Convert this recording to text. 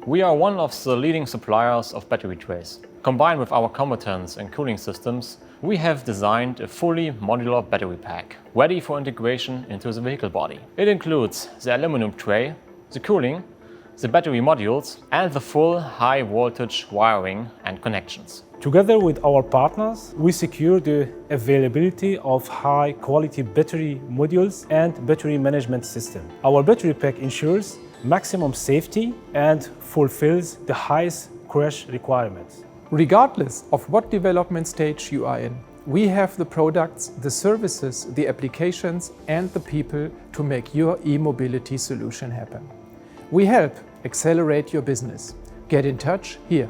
We are one of the leading suppliers of battery trays. Combined with our competence in cooling systems, we have designed a fully modular battery pack, ready for integration into the vehicle body. It includes the aluminum tray, the cooling, the battery modules, and the full high-voltage wiring and connections. Together with our partners, we secure the availability of high-quality battery modules and battery management system. Our battery pack ensures maximum safety and fulfills the highest crash requirements. Regardless of what development stage you are in, we have the products, the services, the applications, and the people to make your e-mobility solution happen. We help accelerate your business. Get in touch here.